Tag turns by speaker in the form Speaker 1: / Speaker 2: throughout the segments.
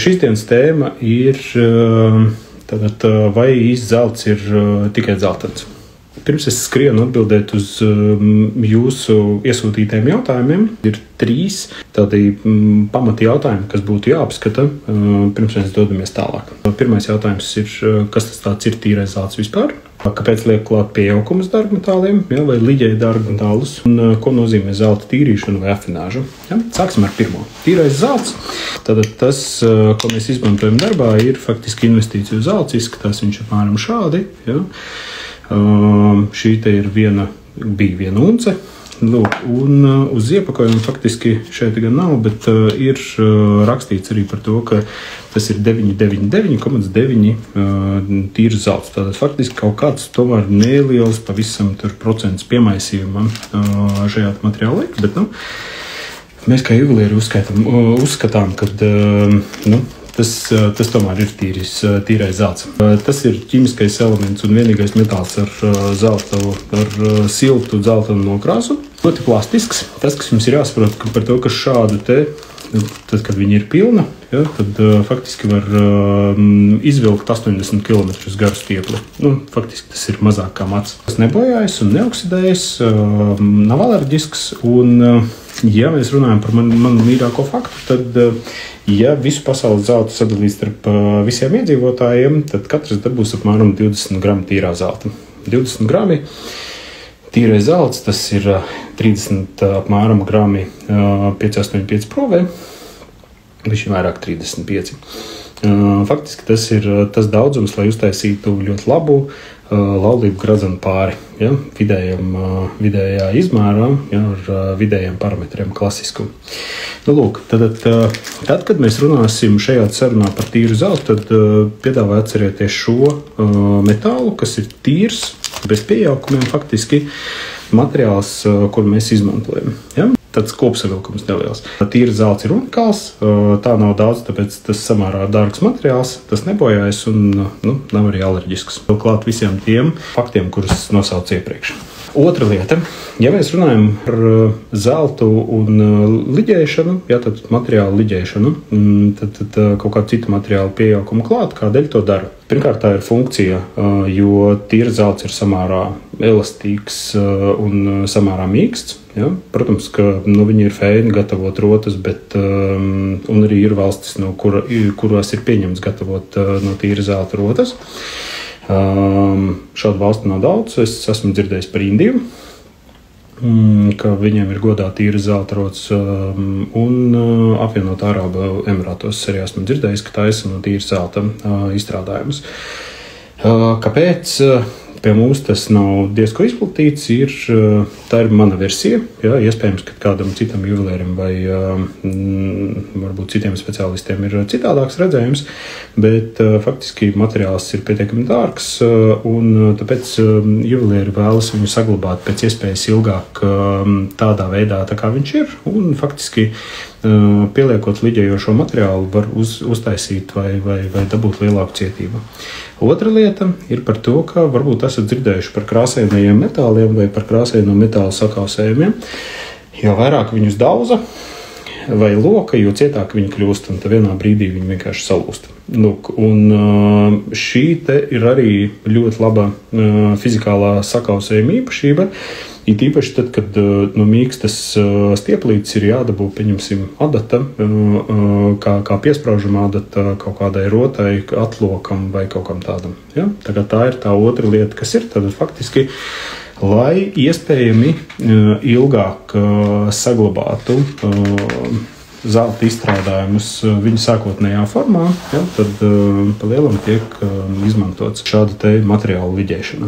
Speaker 1: Šīs dienas tēma ir, vai īsts zelts ir tikai dzeltens. Pirms es skrienu atbildēt uz jūsu iesūtītajiem jautājumiem, ir 3 tādi pamati jautājumi, kas būtu jāapskata, pirms mēs dodamies tālāk. Pirmais jautājums ir, kas tas tāds ir tīrais zelts vispār? Kāpēc liek klāt pieaugumus dārgmetāliem, vai liģēja dārgmetālus? Un ko nozīmē zelta tīrīšana vai afināža? Ja? Sāksim ar pirmo. Tīrais zelts. Tātad tas, ko mēs izmantojam darbā, ir faktiski investīciju zelts. Izskatās viņš apmēram šādi. Ja? Šī te bija viena unce. Lūk, un uz iepakojuma faktiski šeit gan nav, bet ir rakstīts arī par to, ka tas ir 999,9 tīrs zelts. Tātad faktiski kaut kāds tomēr neliels pavisam tur procents piemaisījumam šajā materiālā. Bet mēs kā juvelieri uzskatām, ka tas tomēr ir tīrais zelts. Tas ir ķīmiskais elements un vienīgais metāls ar siltu dzeltenu nokrāsu. Ļoti plastisks. Tas, kas jums ir jāsaprot par to, ka šādu te, tad, kad viņi ir pilna, ja, tad faktiski var izvilkt 80 km garu stiepli. Faktiski tas ir mazāk kā mats. Tas nebojājas un neoksidējas, nav alerģisks. Un, ja mēs runājam par manu mīļāko faktu, tad, ja visu pasaules zeltu sadalīs starp visiem iedzīvotājiem, tad katrs dabūs apmēram 20 gramu tīrā zelta. 20 grami tīrais zelts, tas ir 30 apmēram grami 585 provē, bišķi vairāk 35. Faktiski tas ir tas daudzums, lai uztaisītu ļoti labu laulību gradzenu pāri, ja, vidējā izmērā, ja, ar vidējiem parametriem klasisku. Lūk, tad, kad mēs runāsim šajā sarunā par tīru zeltu, tad piedāvāju atcerēties šo metālu, kas ir tīrs, bez pieaukumiem faktiski materiāls, kur mēs izmantojam. Ja? Tāds kopsavilkums neliels. Tīrs zelts ir unikāls, tā nav daudz, tāpēc tas samērā dārgs materiāls, tas nebojājas un nav arī alerģisks. Klāt visiem tiem faktiem, kurus nosaucu iepriekš. Otra lieta, ja mēs runājam par zeltu un liģēšanu, ja, tad materiālu liģēšanu, tad kaut kādu citu materiālu pieaukumu klāt, kādēļ to dara? Pirmkārt, tā ir funkcija, jo tīra zelts ir samērā elastīgs un samērā mīksts. Ja? Protams, ka viņi ir feini gatavot rotas, bet un arī ir valstis, kurās ir pieņemts gatavot no tīra zelta rotas. Šādu valstu nav daudz. Es esmu dzirdējis par Indiju, ka viņiem ir godā tīra zelta rotas, un apvienotā Arābu Emirātos arī esmu dzirdējis, ka taisa no tīra zelta izstrādājumus. Kāpēc pie mums tas nav diezko izplatīts? Tā ir mana versija. Ja, iespējams, ka kādam citam juvelierim vai varbūt citiem speciālistiem ir citādāks redzējums, bet faktiski materiāls ir pietiekami dārgs, un tāpēc juvelieri vēlas viņu saglabāt pēc iespējas ilgāk tādā veidā, tā kā viņš ir, un faktiski pieliekot liģējošo materiālu var uztaisīt vai dabūt lielāku cietību. Otra lieta ir par to, ka varbūt esat dzirdējuši par krāsainajiem metāliem vai par krāsaino metālu sakausējumiem. Jo vairāk viņus daudza vai loka, jo cietāk viņi kļūst, un tad vienā brīdī viņi vienkārši salūst. Lūk, un šī te ir arī ļoti laba fizikālā sakausējuma īpašība. It īpaši tad, kad mīkstas stieplītes ir jādabū, pieņemsim, adata, kā piespraužama adata kaut kādai rotai, atlokam vai kaut kam tādam. Ja? Tagad tā ir tā otra lieta, kas ir. Tad faktiski, lai iespējami ilgāk saglabātu zelta izstrādājumus viņu sākotnējā formā, ja? Tad pa lielam tiek izmantots šāda te materiālu liģēšana.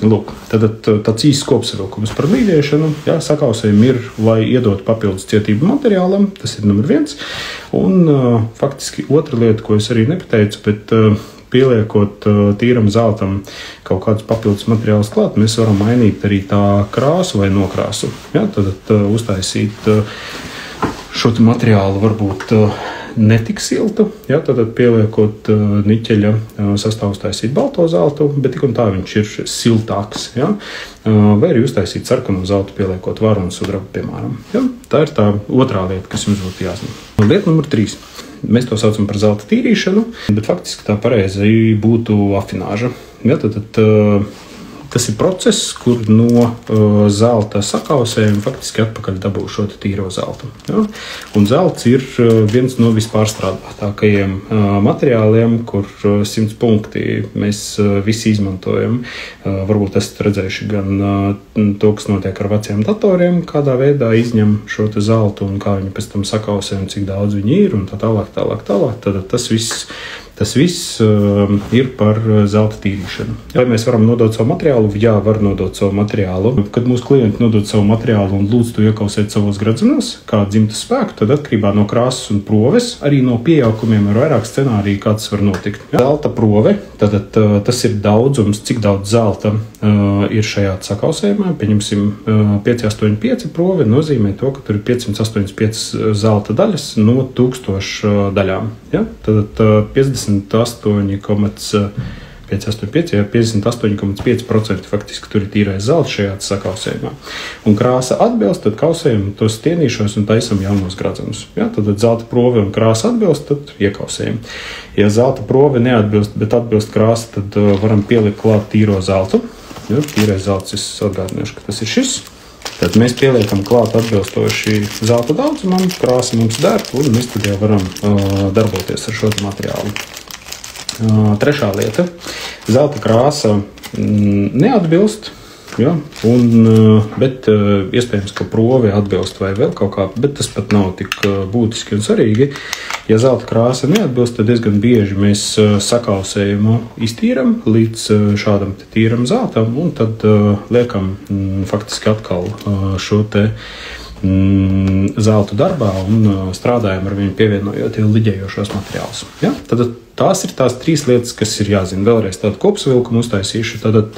Speaker 1: Lūk, tad tāds īsts kopsavilkums par liģēšanu. Jā, sakausējumi ir, lai iedotu papildus cietību materiālam, tas ir numur 1. Un faktiski otra lieta, ko es arī nepateicu, bet pieliekot tīram zeltam kaut kādus papildus materiālus klāt, mēs varam mainīt arī tā krāsu vai nokrāsu. Jā, tad uztaisīt šo materiālu varbūt netik siltu, ja, tad pieliekot niķeļa sastāvus taisīt balto zeltu, bet tik un tā viņš ir siltāks. Ja, vai arī uztaisīt sarkanu zeltu, pieliekot varu un sudrabu, piemēram. Ja, tā ir tā otrā lieta, kas jums būtu jāzina. Lieta numur 3. Mēs to saucam par zelta tīrīšanu, bet faktiski tā pareizi būtu afināža. Ja, tas ir process, kur no zelta sakausējuma faktiski atpakaļ dabū šo tīro zeltu. Ja? Un zelts ir viens no vispārstrādātākajiem materiāliem, kur 100 punkti mēs visi izmantojam. Varbūt esat redzējuši gan to, kas notiek ar veciem datoriem, kādā veidā izņem šo zeltu un kā viņi pēc tam sakausē un cik daudz viņi ir un tā tālāk. Tad tas viss ir par zelta tīrīšanu. Vai mēs varam nodot savu materiālu? Jā, var nodot savu materiālu. Kad mūsu klienti nodod savu materiālu un lūdz to iekausēt savos gradzenos, kā dzimtas spēku, tad atkarībā no krāsas un proves, arī no pieaukumiem ir vairāk scenāriju, kā tas var notikt. Zelta prove, tad tas ir daudzums, cik daudz zelta ir šajā sakausējumā. Pieņemsim 585 prove, nozīmē to, ka tur ir 585 zelta daļas no 1000 daļām. Ja? Tad 58,5% faktiski tur ir tīrais zelts šajā sakausējumā. Un krāsa atbilst, tad kausējam tos stienīšos un taisam jaunos gradzenus. Ja? Tad zelta prove un krāsa atbilst, tad iekausējam. Ja zelta prove neatbilst, bet atbilst krāsa, tad varam pielikt klāt tīro zeltu. Ja? Tīrais zelts, es atgādināšu, ka tas ir šis. Tad mēs pieliekam klāt atbilstoši zelta daudzumam, krāsa mums der, un mēs tad jau varam darboties ar šo materiālu. Trešā lieta – zelta krāsa neatbilst, ja, bet iespējams, ka prove atbilst vai vēl kaut kā, bet tas pat nav tik būtiski un svarīgi. Ja zelta krāsa neatbilst, tad diezgan bieži mēs sakausējumu iztīram līdz šādam tīram zeltam, un tad liekam faktiski atkal šo te zeltu darbā un strādājam ar viņu pievienojot liģējošos materiālus. Ja? Tad tās ir tās 3 lietas, kas ir jāzina. Vēlreiz tādu kopsavilkumu uztaisīšu. Tad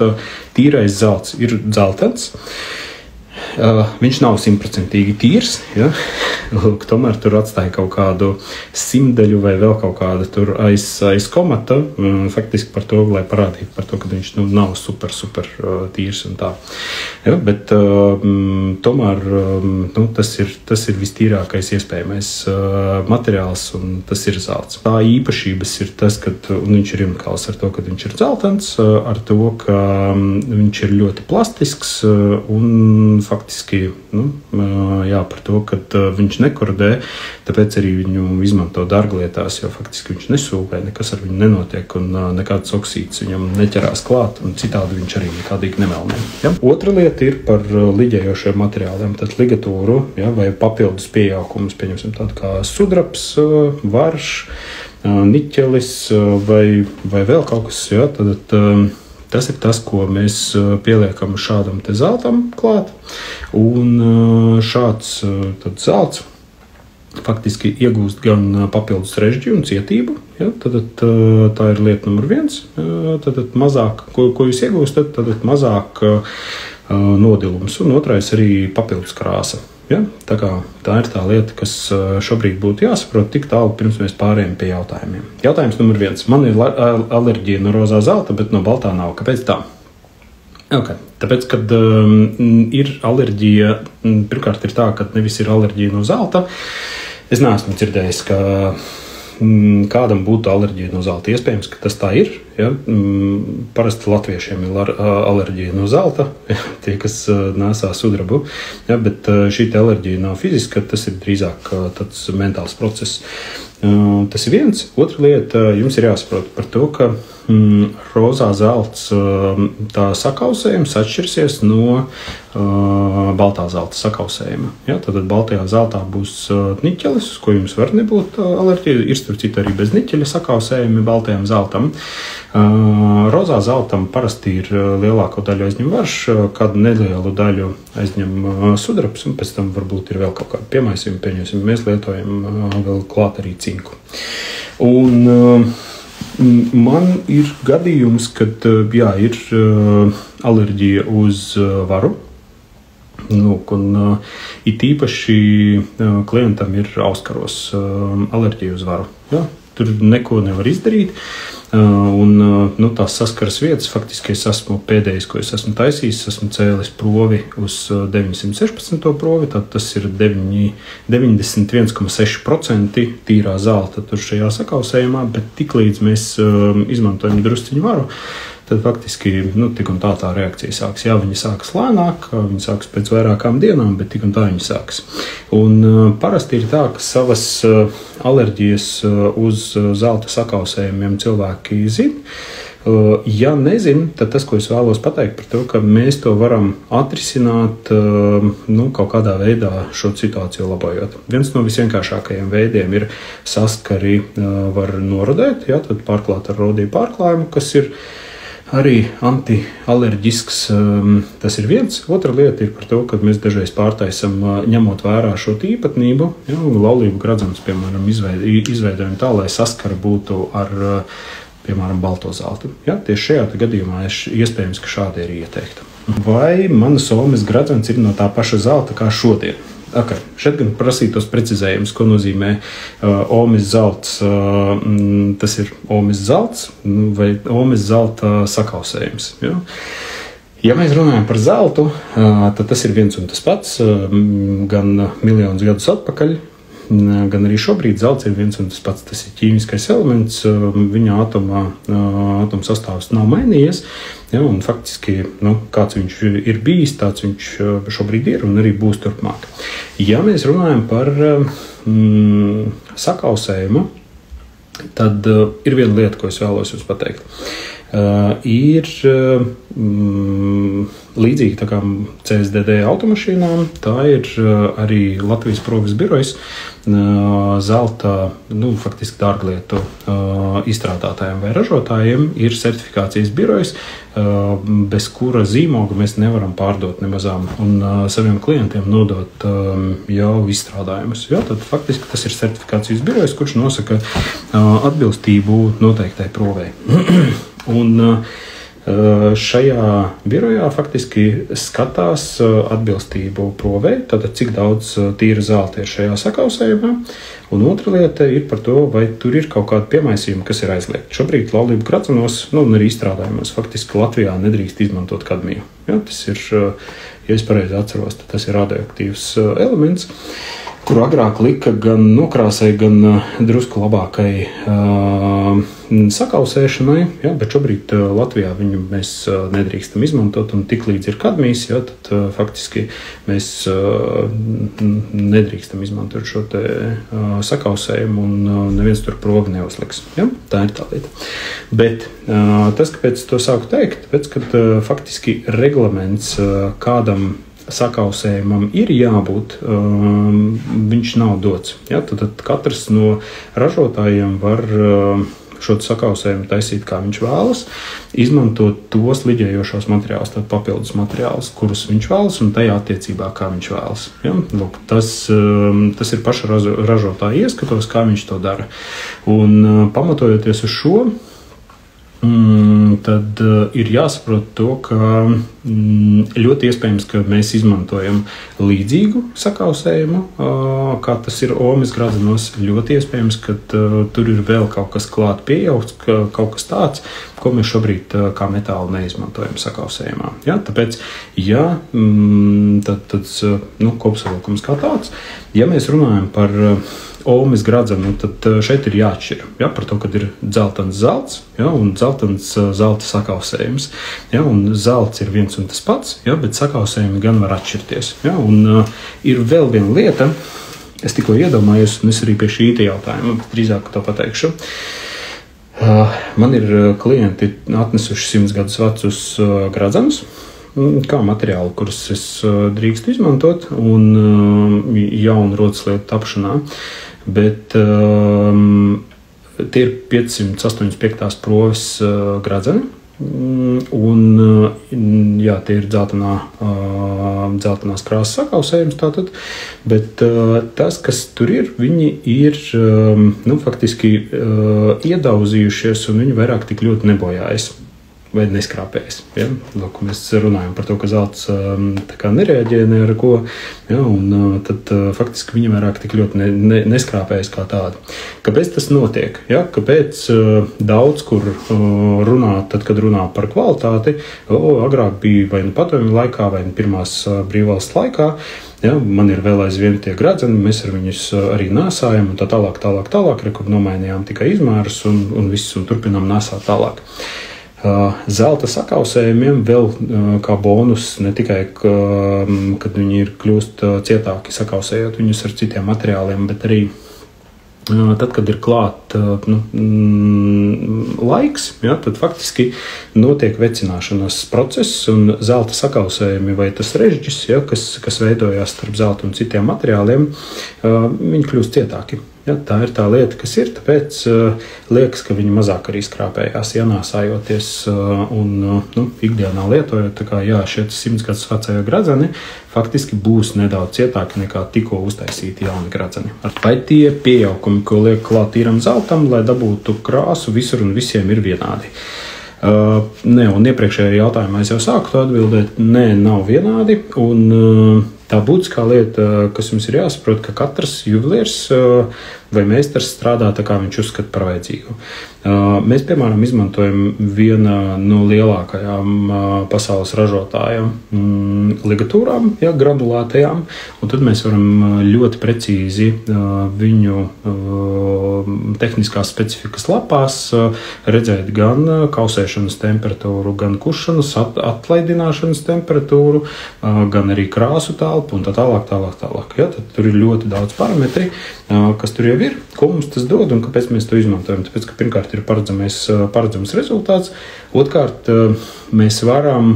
Speaker 1: tīrais zelts ir dzeltens. Viņš nav 100% tīrs. Ja? Lūk, tomēr tur atstāja kaut kādu simdaļu vai vēl kaut kādu tur aiz komata. Faktiski par to, lai parādītu par to, ka viņš nav super tīrs un tā. Ja? Bet tomēr tas ir vistīrākais iespējamais materiāls un tas ir zelts. Tā īpašības ir tas, ka viņš ir unikāls ar to, ka viņš ir dzeltens, ar to, ka viņš ir ļoti plastisks un faktiski par to, ka viņš nekorodē, tāpēc arī viņu izmanto dārglietās, jo faktiski viņš nesūvē, nekas ar viņu nenotiek un nekāds oksīds viņam neķerās klāt un citādi viņš arī nekādīgi nemelnē. Ja? Otra lieta ir par liģējošiem materiāliem, tad ligatūru, ja, vai papildus pieaukumus, pieņemsim tādu kā sudrabs, varš, niķelis vai vēl kaut kas, ja, tad tas ir tas, ko mēs pieliekam šādam te zeltam klāt, un šāds tad zelts faktiski iegūst gan papildus režģi un cietību, ja, tad tā ir lieta numur 1, tad mazāk, ko jūs iegūstat, tad mazāk nodilums, un otrais arī papildus krāsa. Ja? Tā ir tā lieta, kas šobrīd būtu jāsaprot tik tālu, pirms mēs pārējām pie jautājumiem. Jautājums numur 1. Man ir alerģija no rozā zelta, bet no baltā nav. Kāpēc tā? Okay. Tāpēc, kad ir alerģija, pirmkārt ir tā, ka nevis ir alerģija no zelta. Es neesmu dzirdējis, ka kādam būtu alerģija no zelta. Iespējams, ka tas tā ir. Ja? Parasti latviešiem ir alerģija no zelta, tie, kas nesā sudrabu, ja? Bet šī alerģija nav fiziska, tas ir drīzāk tāds mentāls process. Tas ir viens. Otra lieta, jums ir jāsaprot par to, ka rozā zelts tā sakausējums atšķirsies no baltā zelta sakausējuma. Ja? Tad baltajā zeltā būs niķelis, uz ko jums var nebūt alerģija. Ir starp citu arī bez niķeļa sakausējumi baltajam zeltam. Rozā zeltam parasti ir lielāko daļu aizņem varš, kādu nelielu daļu aizņem sudrabs, un pēc tam varbūt ir vēl kaut kāda piemaisījuma. Pieņemsim, mēs lietojam vēl klāt arī cinku. Un man ir gadījums, kad ir alerģija uz varu. Un it īpaši klientam ir auskaros alerģija uz varu. Ja? Tur neko nevar izdarīt. Un tās saskaras vietas, faktiski es esmu pēdējais, ko es esmu taisījis, esmu cēlis provi uz 916. provi, tad tas ir 91,6% tīrā zelta tur šajā sakausējumā, bet tiklīdz mēs izmantojam drusciņu varu, tad faktiski tik un tā reakcija sāks. Jā, viņa sākas lēnāk, viņa sākas pēc vairākām dienām, bet tik un tā viņa sākas. Un parasti ir tā, ka savas alerģijas uz zelta sakausējumiem cilvēki zina. Ja nezinu, tad tas, ko es vēlos pateikt par to, ka mēs to varam atrisināt kaut kādā veidā šo situāciju labojot. Viens no visvienkāršākajiem veidiem ir saskari var norodēt, jā, tad pārklāt ar rodīju pārklājumu, kas ir arī antialerģisks. Tas ir viens. Otra lieta ir par to, ka mēs dažreiz pārtaisam, ņemot vērā šo īpatnību, ja, laulību gradzens, piemēram, izveidojam tā, lai saskara būtu ar, piemēram, balto zeltu. Ja, tieši šajā gadījumā iespējams, ka šādi ir ieteikta. Vai manas omes gradzens ir no tā paša zelta kā šodien? Okay. Šeit gan prasītos precizējums, ko nozīmē omes zelts. Tas ir omes zelts vai omes zelta sakausējums. Ja? Ja mēs runājam par zeltu, tad tas ir viens un tas pats. Gan miljonus gadus atpakaļ, gan arī šobrīd zelts ir viens un tas pats. Tas ir ķīmiskais elements, viņa atoma sastāvs nav mainījies. Ja, un faktiski, kāds viņš ir bijis, tāds viņš šobrīd ir un arī būs turpmāk. Ja mēs runājam par sakausējumu, tad ir viena lieta, ko es vēlos jums pateikt. Ir līdzīgi tā kā CSDD automašīnām, tā ir arī Latvijas proves birojas zelta, faktiski dārglietu izstrādātājiem vai ražotājiem ir certifikācijas birojas, bez kura zīmoga mēs nevaram pārdot nemazām un saviem klientiem nodot jau izstrādājumus. Ja, tad faktiski tas ir certifikācijas birojas, kurš nosaka atbilstību noteiktai provei. Un šajā birojā faktiski skatās atbilstību provei, tātad cik daudz tīra zelta ir šajā sakausējumā. Un otra lieta ir par to, vai tur ir kaut kāda piemaisījuma, kas ir aizliegta. Šobrīd laulību gradzenos, un arī izstrādājumos, faktiski Latvijā nedrīkst izmantot kadmiju. Ja, tas ir, ja es pareizi atceros, tas ir radioaktīvs elements, kuru agrāk lika gan nokrāsai, gan drusku labākai sakausēšanai, ja, bet šobrīd Latvijā viņu mēs nedrīkstam izmantot, un tik līdz ir kadmijs, ja, tad faktiski mēs nedrīkstam izmantot šo te sakausējumu, un neviens tur provi neuzliks. Ja, tā ir tā lieta. Bet tas, kāpēc to sāku teikt, tāpēc, ka faktiski reglaments kādam sakausējumam ir jābūt, viņš nav dots. Ja? Tad katrs no ražotājiem var šo sakausējumu taisīt, kā viņš vēlas, izmantot tos liģējošos materiālus, tad papildus materiālus, kurus viņš vēlas, un tajā attiecībā, kā viņš vēlas. Ja? Lūk, tas ir paša ražotāja ieskatos, kā viņš to dara. Un pamatojoties uz šo, tad ir jāsaprot to, ka ļoti iespējams, ka mēs izmantojam līdzīgu sakausējumu, kā tas ir omes gradzenos. Ļoti iespējams, ka tur ir vēl kaut kas klāt pieaugts, kaut kas tāds, ko mēs šobrīd kā metālu neizmantojam sakausējumā. Ja? Tāpēc, kopsavilkums kā tāds, ja mēs runājam par omes gradzenu, tad šeit ir jāatšķir, ja, par to, kad ir dzeltens zelts, ja, un dzeltens zelta sakausējums. Ja, un zelts ir viens un tas pats, ja, bet sakausējumi gan var atšķirties. Ja, un ir vēl viena lieta, es tikko iedomājos, un es arī pie šī jautājuma drīzāk to pateikšu. Man ir klienti atnesuši 100 gadus vecus gradzenus, kā materiālu, kurus es drīkstu izmantot, un jaunu rotaslietu tapšanā. Bet tie ir 585. proves gradzeni, un jā, tie ir dzeltenās krāsas sakausējums tātad, bet tas, kas tur ir, viņi ir faktiski iedauzījušies, un viņi vairāk tik ļoti nebojājas. vai neskrāpējas. Ja? Lūk, mēs runājam par to, ka zelts nereaģē ne ar ko, ja? Un tad faktiski viņi vairāk tik ļoti neskrāpējas kā tādi. Kāpēc tas notiek? Ja? Kāpēc daudz kur runā, tad, kad runā par kvalitāti, agrāk bija vai nu padomju laikā, vai nu pirmās brīvvalsts laikā, ja, man ir vēl aizvien tie gradzeni, mēs ar viņus arī nēsājam, un tā tālāk, rekur nomainījām tikai izmērus un viss, un turpinām nēsāt tālāk. Zelta sakausējumiem vēl kā bonus, ne tikai, kad viņi ir kļūst cietāki sakausējot viņus ar citiem materiāliem, bet arī tad, kad ir klāt laiks, ja, tad faktiski notiek vecināšanās process, un zelta sakausējumi vai tas režģis, ja, kas veidojās starp zeltu un citiem materiāliem, viņi kļūst cietāki. Ja, tā ir tā lieta, kas ir, tāpēc liekas, ka viņi mazāk arī skrāpējās, ienāsājoties un ikdienā lietojot. Tā kā šie 100 gadus vecie gradzeni faktiski būs nedaudz cietāki nekā tikko uztaisīti jauni gradzeni. Vai tie pieaugumi, ko liek klāt tīram zeltam, lai dabūtu krāsu visur un visiem ir vienādi? Nē, un iepriekšējā jautājumā es jau sāku to atbildēt, nē, nav vienādi, un tā būtiskā lieta, kas jums ir jāsaprot, ka katrs juvelieris vai meistars strādā tā, kā viņš uzskata par vajadzīgu. Mēs, piemēram, izmantojam viena no lielākajām pasaules ražotājām ligatūrām, ja, granulētajām, un tad mēs varam ļoti precīzi viņu tehniskās specifikas lapās redzēt gan kausēšanas temperatūru, gan kušanas, atlaidināšanas temperatūru, gan arī krāsu telpu un tā tālāk. Ja, tad tur ir ļoti daudz parametri, kas tur jau ir, ko mums tas dod un kāpēc mēs to izmantojam. Tāpēc, ka pirmkārt ir paredzams rezultāts, otrkārt mēs varam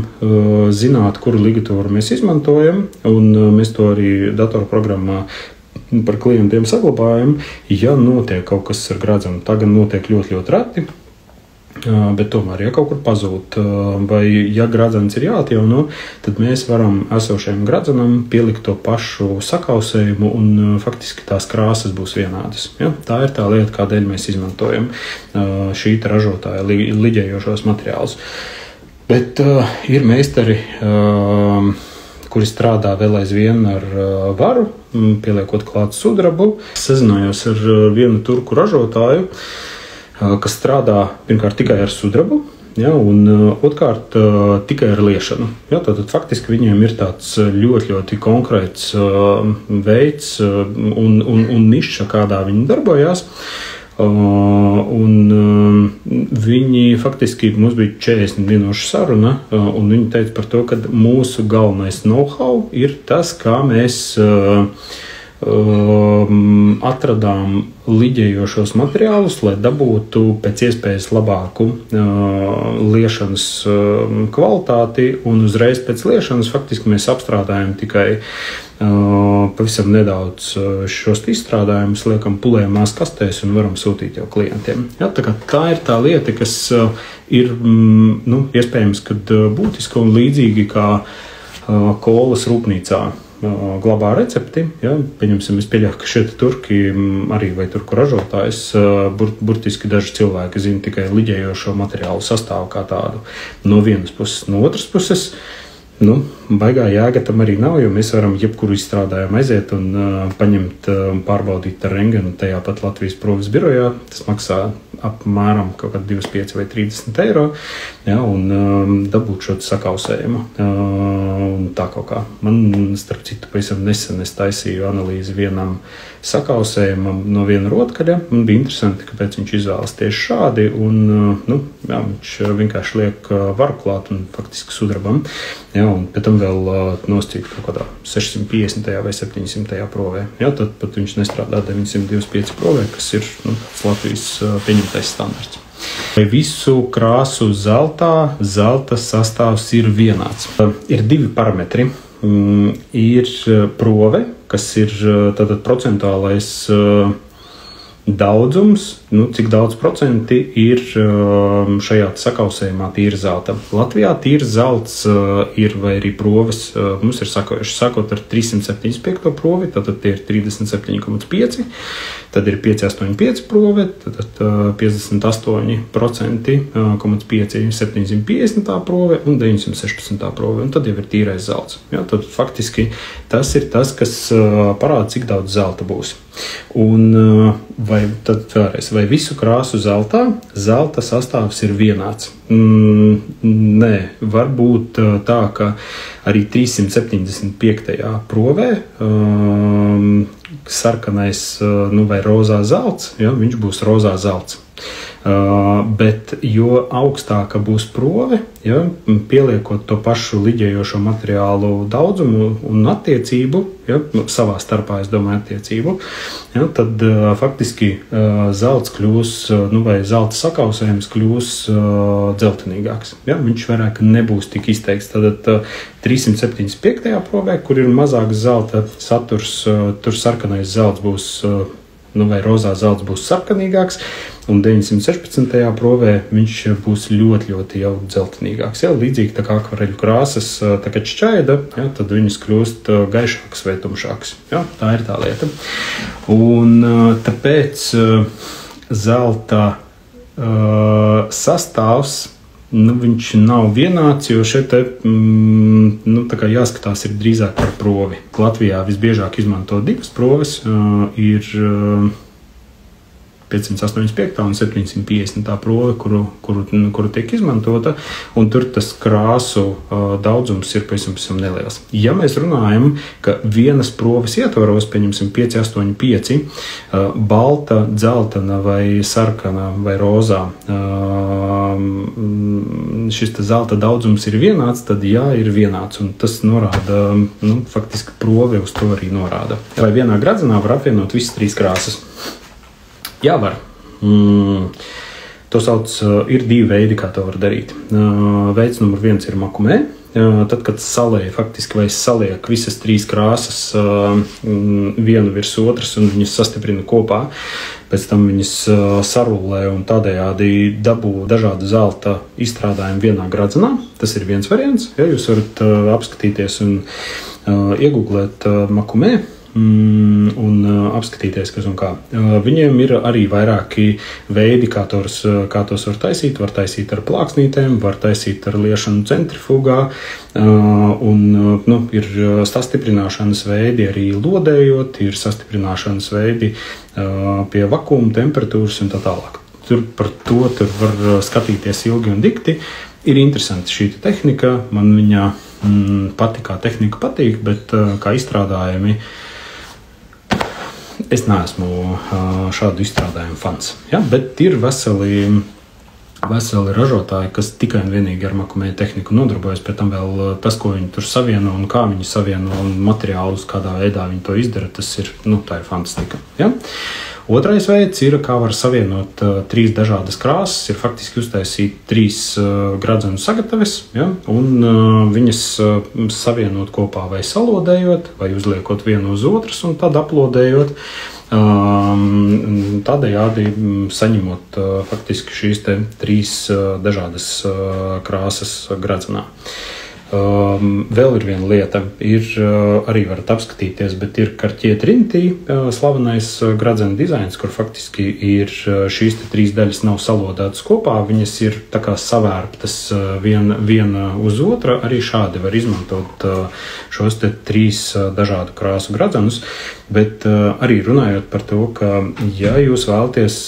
Speaker 1: zināt, kuru ligatūru mēs izmantojam, un mēs to arī datorprogrammā par klientiem saglabājam, ja notiek kaut kas ar gradzenu. Tagad notiek ļoti, ļoti reti, bet tomēr, ja kaut kur pazūd, vai ja gradzens ir jāatjauno, tad mēs varam esošajam gradzenam pielikt to pašu sakausējumu un faktiski tās krāsas būs vienādas. Ja? Tā ir tā lieta, kādēļ mēs izmantojam šī ražotāja liģējošos materiālus. Bet ir meistari, kuri strādā vēl aizvien ar varu, pieliekot klāt sudrabu. Sazinājos ar vienu turku ražotāju, kas strādā pirmkārt tikai ar sudrabu, ja, un otrkārt tikai ar liešanu. Ja, tad faktiski viņiem ir tāds ļoti, ļoti konkrēts veids un niša, kādā viņi darbojās. Un viņi faktiski, mums bija 40 minūšu saruna, un viņi teica par to, ka mūsu galvenais know-how ir tas, kā mēs atradām liģējošos materiālus, lai dabūtu pēc iespējas labāku liešanas kvalitāti, un uzreiz pēc liešanas faktiski mēs apstrādājam tikai pavisam nedaudz šos izstrādājumus, liekam pulējumās kastēs un varam sūtīt jau klientiem. Ja, tā ir tā lieta, kas ir iespējams, kad būtiska un līdzīgi kā kolas rūpnīcā glabā recepti. Ja, pieņemsim, es pieļauju, ka šeit turki arī vai turku ražotājs, burtiski daži cilvēki zina tikai liģējošo materiālu sastāvu kā tādu no vienas puses. No otras puses, baigā jēga tam arī nav, jo mēs varam jebkuru izstrādājumu aiziet un paņemt un pārbaudīt ar rengenu tajā pat Latvijas proves birojā. Tas maksā apmēram kaut kādi 25 vai 30 eiro, ja, un dabūt šo sakausējumu. Un tā kaut kā. Man, starp citu, pavisam nesen es taisīju analīzi vienam sakausējumam no viena rotkaļa. Man bija interesanti, kāpēc viņš izvēlas tieši šādi, un viņš vienkārši liek varu klāt un faktiski sudrabam. Ja, un pēc tam vēl noscīt kaut kādā 650. vai 700. provē. Ja, tad pat viņš nestrādā 925 provē, kas ir Latvijas pieņemtais standarts. Vai visu krāsu zelta sastāvs ir vienāds? Ir divi parametri. Ir prove, kas ir tātad procentuālais daudzums cik daudz procenti ir šajā sakausējumā tīra zelta. Latvijā tīra zelts ir, vai arī proves, mums ir sakojuši, sākot ar 375 provi, tad tie ir 37,5, tad ir 585 prove, tad 58,5, 750 prove un 916 prove, un tad jau ir tīrais zelts. Ja, tad faktiski tas ir tas, kas parāda, cik daudz zelta būs. Un vai visu krāsu zelta sastāvs ir vienāds? Nē, var būt tā, ka arī 375. provē sarkanais vai rozā zelts, ja, viņš būs rozā zelts. Bet jo augstāka būs prove, ja, pieliekot to pašu liģējošo materiālu daudzumu un attiecību, ja, savā starpā, es domāju, attiecību, ja, tad faktiski zelts kļūs, vai zelta sakausējums kļūs dzeltenīgāks. Ja, viņš vairāk nebūs tik izteikts. Tad 375. provē, kur ir mazāks zelta saturs, tur sarkanais zelts būs, vai rozā zelts būs sarkanīgāks, un 916. provē viņš būs ļoti, ļoti jau dzeltenīgāks. Ja? Līdzīgi tā kā akvareļu krāsas tagad šķaida, ja? Tad viņas kļūst gaišākas vai tumšākas. Ja? Tā ir tā lieta. Un tāpēc zelta sastāvs, viņš nav vienāds, jo šeit jāskatās ir drīzāk par provi. Latvijā visbiežāk izmanto divas proves, ir 585 un 750 prove, kuru tiek izmantota, un tur tas krāsu daudzums ir pavisam neliels. Ja mēs runājam, ka vienas proves ietvaros, pieņemsim 585, balta, dzeltena vai sarkana vai rozā, šis zelta daudzums ir vienāds, tad jā, ir vienāds, un tas norāda, faktiski prove uz to arī norāda. Vai vienā gradzenā var apvienot visas trīs krāsas? Jā, var. To sauc, ir divi veidi, kā to var darīt. Veids numur 1 ir makumē. Tad, kad saliek visas trīs krāsas vienu virs otras un viņas sastiprina kopā, pēc tam viņas sarulē un tādējādi dabū dažādu zelta izstrādājumu vienā gradzenā. Tas ir viens variants. Ja, jūs varat apskatīties un iegooglēt makumē un apskatīties, kas un kā. Viņiem ir arī vairāki veidi, kā tos var taisīt. Var taisīt ar plāksnītēm, var taisīt ar liešanu centrifugā, un ir sastiprināšanas veidi arī lodējot, ir sastiprināšanas veidi pie vakuma temperatūras un tā tālāk. Par to var skatīties ilgi un dikti. Ir interesanti šī tehnika, man viņa pati kā tehnika patīk, bet kā izstrādājumi es neesmu šādu izstrādājumu fans. Ja? Bet ir veseli ražotāji, kas tikai un vienīgi ar makumē tehniku nodarbojas, pēc tam vēl tas, ko viņi tur savieno un kā viņi savieno un materiālus, kādā veidā viņi to izdara, tas ir, tā ir fantastika. Ja? Otrais veids ir, kā var savienot trīs dažādas krāsas, ir faktiski uztaisīt trīs gradzenu sagataves, ja, un viņas savienot kopā vai salodējot, vai uzliekot vienu uz otras un tad aplodējot, tādējādi saņemot faktiski šīs trīs dažādas krāsas gradzenā. Vēl ir viena lieta, arī varat apskatīties, bet ir Cartier Trinity slavenais gradzena dizains, kur faktiski ir šīs trīs daļas nav salodētas kopā, viņas ir tā kā savērptas viena uz otru, arī šādi var izmantot šos trīs dažādu krāsu gradzenus, bet arī runājot par to, ka ja jūs vēlaties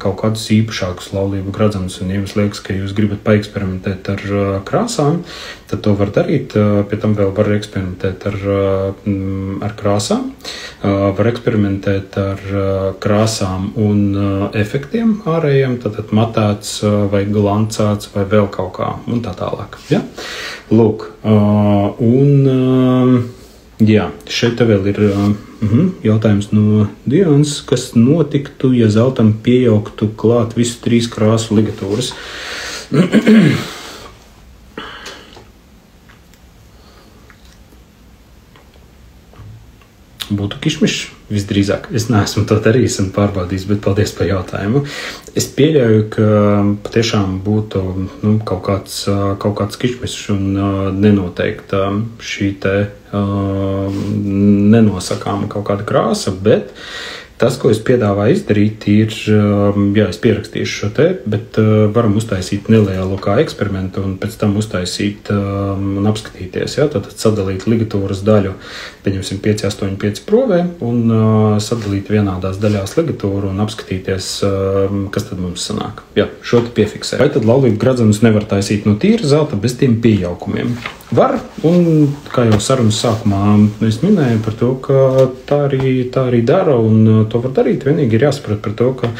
Speaker 1: kaut kādus īpašākus laulību gradzenus un jums liekas, ka jūs gribat paeksperimentēt ar krāsām, tad to var darīt. Pie tam vēl var eksperimentēt ar krāsām, var eksperimentēt ar krāsām un efektiem ārējiem, tātad matēts vai glancēts vai vēl kaut kā un tā tālāk. Ja? Lūk, jā, šeit vēl ir jautājums no Dianas, kas notiktu, ja zeltam piejauktu klāt visu trīs krāsu ligatūras. būtu kišmišs. Visdrīzāk es neesmu to darījis un pārbaudījis, bet paldies par jautājumu. Es pieļauju, ka patiešām būtu kaut kāds kišmišs un nenoteikta šī te nenosakāma kaut kāda krāsa, bet tas, ko es piedāvāju izdarīt, ir, es pierakstīšu šo te, bet varam uztaisīt nelielu kā eksperimentu un pēc tam uztaisīt un apskatīties. Tad sadalīt ligatūras daļu, pieņemsim 5,8,5 provē un sadalīt vienādās daļās ligatūru un apskatīties, kas tad mums sanāk. Šo te piefiksē. Vai tad laulību gradzenus nevar taisīt no tīra zelta bez tiem pieaukumiem? Var, un kā jau sarunas sākumā es minēju par to, ka tā arī dara un to var darīt. Vienīgi ir jāsaprot par to, ka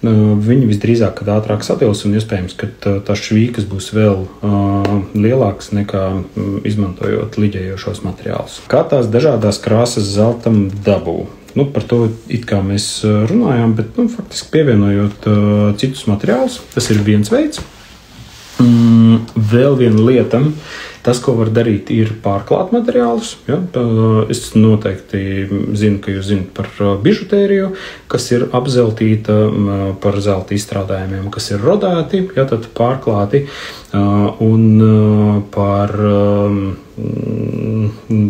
Speaker 1: viņi visdrīzāk, kad ātrāk satils un iespējams, ka tās švīkas būs vēl lielākas nekā izmantojot liģējošos materiālus. Kā tās dažādās krāsas zeltam dabū? Par to it kā mēs runājām, bet faktiski pievienojot citus materiālus, tas ir viens veids. Vēl viena lieta, tas, ko var darīt, ir pārklāt materiālus. Es noteikti zinu, ka jūs zinat par bižutēriju, kas ir apzeltīta, par zelta izstrādājumiem, kas ir rodēti, tad pārklāti, un par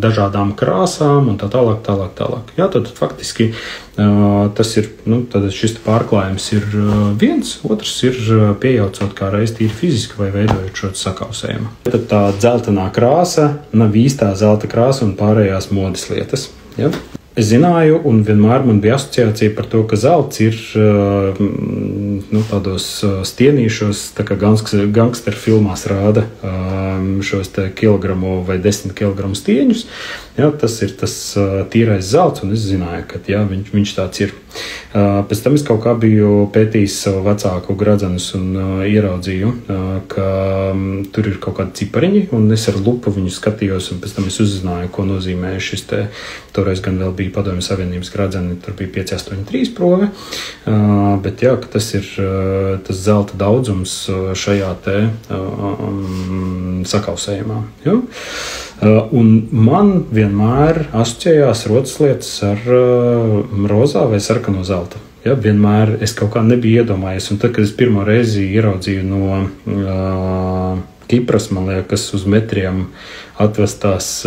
Speaker 1: dažādām krāsām un tā tālāk. Tad faktiski tas ir, tad šis pārklājums ir viens, otrs ir pieejaucot kā reiz tīri fiziski vai veidojot šo sakausējumu. Tad tā dzeltenā krāsa nav īstā zelta krāsa un pārējās modes lietas. Es zināju, un vienmēr man bija asociācija par to, ka zelts ir tādos stienīšos, tā kā gangsteru filmās rāda šos te kilogramu vai 10 kilogramu stieņus. Tas ir tas tīrais zelts, un es zināju, ka viņš tāds ir. Pēc tam es kaut kā biju pētījis savu vecāku gradzenus un ieraudzīju, ka tur ir kaut kādi cipariņi, un es ar lupu viņu skatījos, un pēc tam es uzzināju, ko nozīmē šis te, toreiz gan vēl bija Padomju Savienības gradzeni, tur bija 5,8,3 prove, bet ka tas ir tas zelta daudzums šajā te sakausējumā. Un man vienmēr asociējās rotas lietas ar rozā vai sarkano zeltu. Vienmēr es kaut kā nebiju iedomājies, un tad, kad es pirmo reizi ieraudzīju no Kipras, man liekas, uz metriem atvestās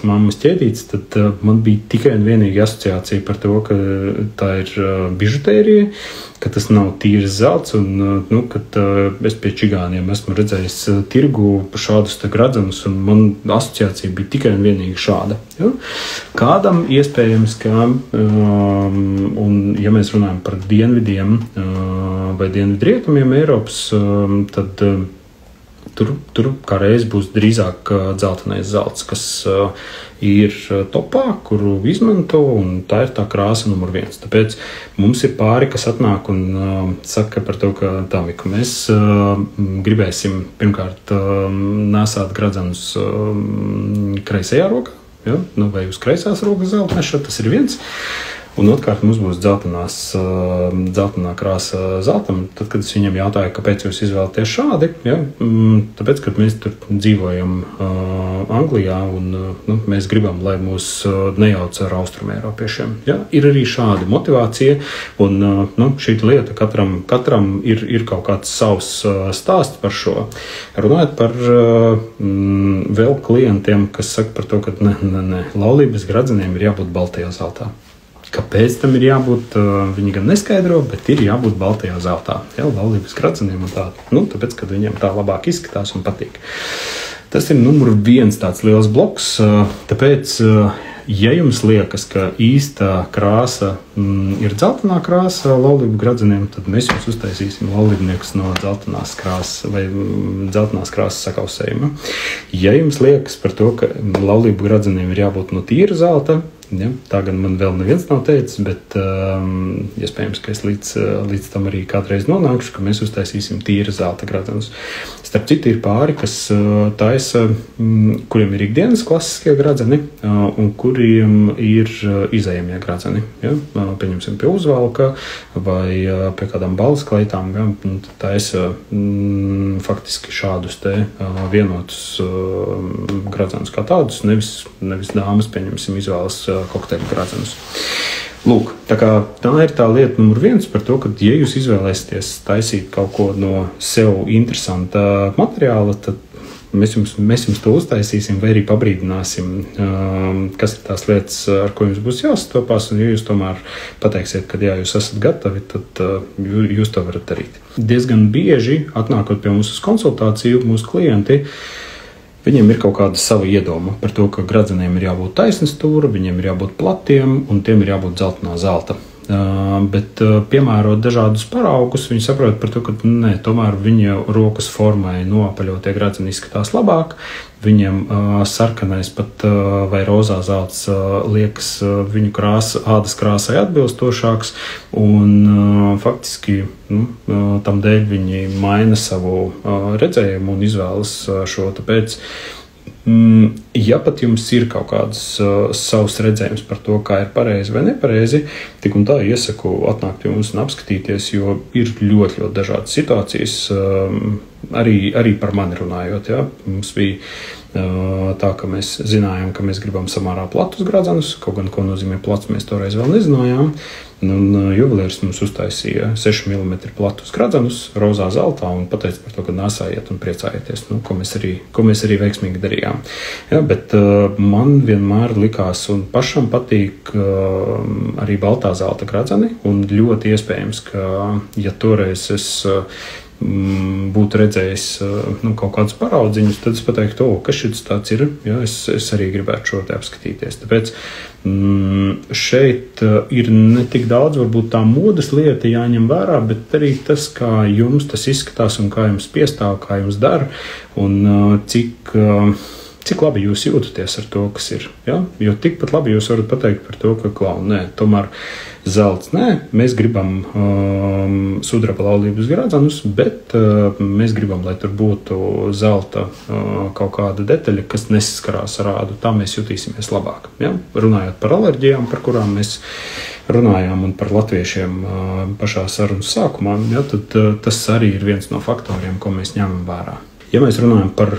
Speaker 1: mammas ķēdītes, tad man bija tikai un vienīgi asociācija par to, ka tā ir bižutērija, ka tas nav tīrs zelts, un kad es pie čigāniem esmu redzējis tirgu šādus te gradzenus, un man asociācija bija tikai un vienīgi šāda. Kādam iespējams, ka, un ja mēs runājam par dienvidiem vai dienvidrietumiem Eiropas, tad tur kā reiz būs drīzāk dzeltenais zelts, kas ir topā, kuru izmanto, un tā ir tā krāsa numur 1. Tāpēc mums ir pāri, kas atnāk un saka par to, ka Tamika, mēs gribēsim pirmkārt nesāt gradzenus kreisajā rokā, vai uz kreisās rokas zeltneša, tas ir viens. Un otrkārt mums būs dzeltenā krāsa zeltam. Tad, kad es viņam jautāju, kāpēc jūs izvēlaties šādi, tāpēc, kad mēs tur dzīvojam Anglijā un mēs gribam, lai mūs nejauc ar austrumēropiešiem. Ir arī šāda motivācija, un šī lieta katram ir kaut kāds savs stāsts par šo. Runājot par vēl klientiem, kas saka par to, ka laulības gradzeniem ir jābūt baltajā zeltā. Kāpēc tam ir jābūt, viņi gan neskaidro, bet ir jābūt baltajā zeltā. Laulības gradzeniem un tā. Tāpēc, kad viņiem tā labāk izskatās un patīk. Tas ir numur 1 tāds liels bloks, tāpēc, ja jums liekas, ka īstā krāsa ir dzeltenā krāsa laulību gradzeniem, tad mēs jums uztaisīsim laulībniekus no dzeltenās krāsas vai dzeltenās krāsas sakausējuma. Ja jums liekas par to, ka laulību gradzeniem ir jābūt no tīra zelta, tā gan man vēl neviens nav teicis, bet iespējams, ka es līdz tam arī kādreiz nonākšu, ka mēs uztaisīsim tīra zelta gradzenus. Starp citu ir pāri, kas taisa, kuriem ir ikdienas klasiskie gradzeni un kuriem ir izējamie gradzeni. Pieņemsim pie uzvalka vai pie kādām balles kleitām, taisa faktiski šādus te vienotus gradzenus kā tādus, nevis dāmas, pieņemsim, izvēlas kokteļu gradzenus. Lūk, tā ir tā lieta numur 1 par to, ka, ja jūs izvēlēsieties taisīt kaut ko no sev interesanta materiāla, tad mēs jums to uztaisīsim vai arī pabrīdināsim, kas ir tās lietas, ar ko jums būs jāsastopās, un ja jūs tomēr pateiksiet, ka jā, jūs esat gatavi, tad jūs to varat darīt. Diezgan bieži, atnākot pie mums uz konsultāciju, mūsu klienti, viņiem ir kaut kāda sava iedoma par to, ka gradzeniem ir jābūt taisna stūra, viņiem ir jābūt platiem un tiem ir jābūt dzeltenā zelta. Bet piemērot dažādus paraugus, viņi saprot par to, ka tomēr viņa rokas formai noapaļotie gradzeni izskatās labāk. Viņiem sarkanais pat vai rozā zelts liekas viņu ādas krāsai atbilstošāks, un faktiski tam dēļ viņi maina savu redzējumu un izvēlas šo. Tāpēc, ja pat jums ir kaut kāds savs redzējums par to, kā ir pareizi vai nepareizi, tik un tā iesaku atnākt pie mums un apskatīties, jo ir ļoti, ļoti dažādas situācijas, arī par mani runājot. Ja? Mums bija tā, ka mēs zinājām, ka mēs gribam samērā platus gradzenus, kaut gan, ko nozīmē plats, mēs toreiz vēl nezinājām. Un juvelieris mums uztaisīja 6 mm platus gradzenus rozā zeltā un pateica par to, ka nāsājiet un priecājieties, ko mēs arī veiksmīgi darījām. Ja, bet man vienmēr likās un pašam patīk arī baltā zelta gradzeni, un ļoti iespējams, ka ja toreiz es būtu redzējis kaut kādus paraudziņus, tad es pateiktu, kas šis tāds ir, ja, es arī gribētu šo te apskatīties. Tāpēc šeit ir ne tik daudz varbūt tā modes lieta jāņem vērā, bet arī tas, kā jums tas izskatās un kā jums piestāv, kā jums dara un cik labi jūs jūtaties ar to, kas ir. Ja? Jo tikpat labi jūs varat pateikt par to, ka tomēr zelts, mēs gribam sudraba laulības gradzenus, bet mēs gribam, lai tur būtu zelta kaut kāda detaļa, kas nesaskarās ar ādu. Tā mēs jutīsimies labāk. Ja? Runājot par alerģijām, par kurām mēs runājām, un par latviešiem pašā sarunas sākumā, ja, tad tas arī ir viens no faktoriem, ko mēs ņemam vērā. Ja mēs runājam par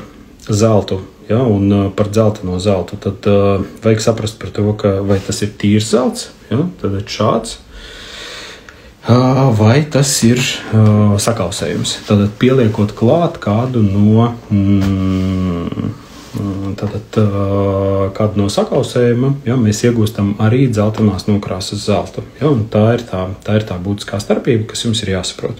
Speaker 1: zeltu, ja, un par dzelteno zeltu, tad vajag saprast par to, vai tas ir tīrs zelts, ja, tad ir šāds, vai tas ir sakausējums. Tad pieliekot klāt kādu no sakausējuma, ja, mēs iegūstam arī dzeltenās nokrāsas zeltu. Ja, un tā ir tā būtiskā starpība, kas jums ir jāsaprot.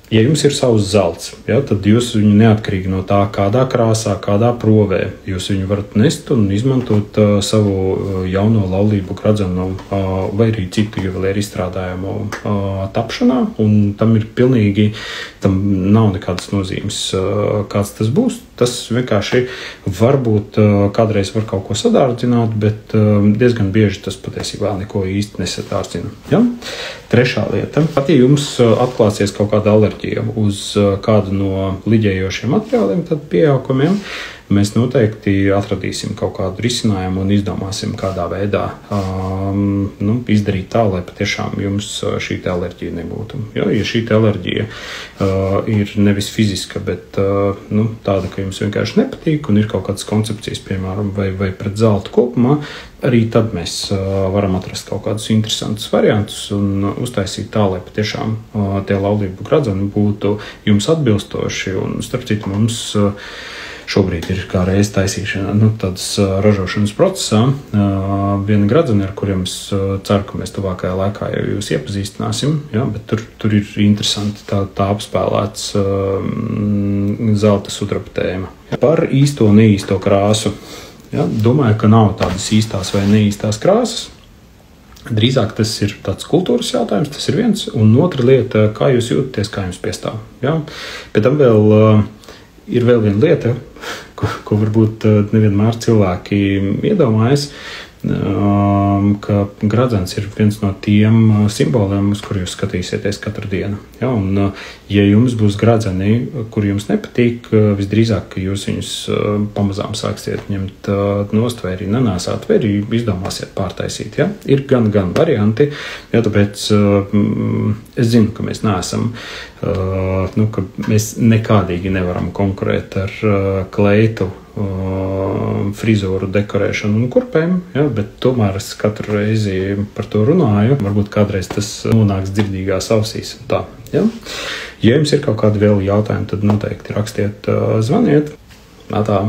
Speaker 1: Ja jums ir savs zelts, ja, tad jūs viņu neatkarīgi no tā, kādā krāsā, kādā provē, jūs viņu varat nest un izmantot savu jauno laulību gradzenu vai arī citu juvelieru izstrādājumu tapšanā, un tam nav nekādas nozīmes, kāds tas būs. Tas vienkārši varbūt kādreiz var kaut ko sadārdzināt, bet diezgan bieži tas patiesībā neko īsti nesadārdzina. Ja? Trešā lieta. Pat ja jums atklāsies kaut kāda alerģija uz kādu no liģējošiem materiāliem, tad pieaukumiem, mēs noteikti atradīsim kaut kādu risinājumu un izdomāsim, kādā veidā izdarīt tā, lai patiešām jums šī alerģija nebūtu. Ja šī alerģija ir nevis fiziska, bet tāda, ka jums vienkārši nepatīk un ir kaut kādas koncepcijas, piemēram, vai pret zeltu kopumā, arī tad mēs varam atrast kaut kādus interesantus variantus un uztaisīt tā, lai patiešām tie laulību gradzeni būtu jums atbilstoši. Un starp citu mums šobrīd ir kā reiz taisīšana, tādas ražošanas procesā. Viena gradzene, ar kuriem es ceru, ka mēs tuvākajā laikā jau jūs iepazīstināsim, ja, bet tur ir interesanti tā apspēlēts zelta sudraba tēma. Par īsto un neīsto krāsu. Ja, domāju, ka nav tādas īstās vai neīstās krāsas. Drīzāk tas ir tāds kultūras jautājums, tas ir viens. Un otra lieta, kā jūs jūtaties, kā jums piestāv. Ja. Pēc tam ir vēl viena lieta, ko varbūt nevienmēr cilvēki iedomājas, ka gradzens ir viens no tiem simboliem, uz kur jūs skatīsieties katru dienu. Ja, un, ja jums būs gradzeni, kur jums nepatīk, visdrīzāk, ka jūs viņus pamazām sāksiet ņemt nost, vai arī nenēsāt, vai arī izdomāsiet pārtaisīt. Ja. Ir gan varianti, ja, tāpēc es zinu, ka mēs neesam, ka mēs nekādīgi nevaram konkurēt ar kleitu frizūru dekorēšanu un kurpēm, ja, bet tomēr es katru reizi par to runāju. Varbūt kādreiz tas nonāks dzirdīgās ausīs. Tā, ja. Ja jums ir kaut kādi vēl jautājumi, tad noteikti rakstiet, zvaniet. Tā.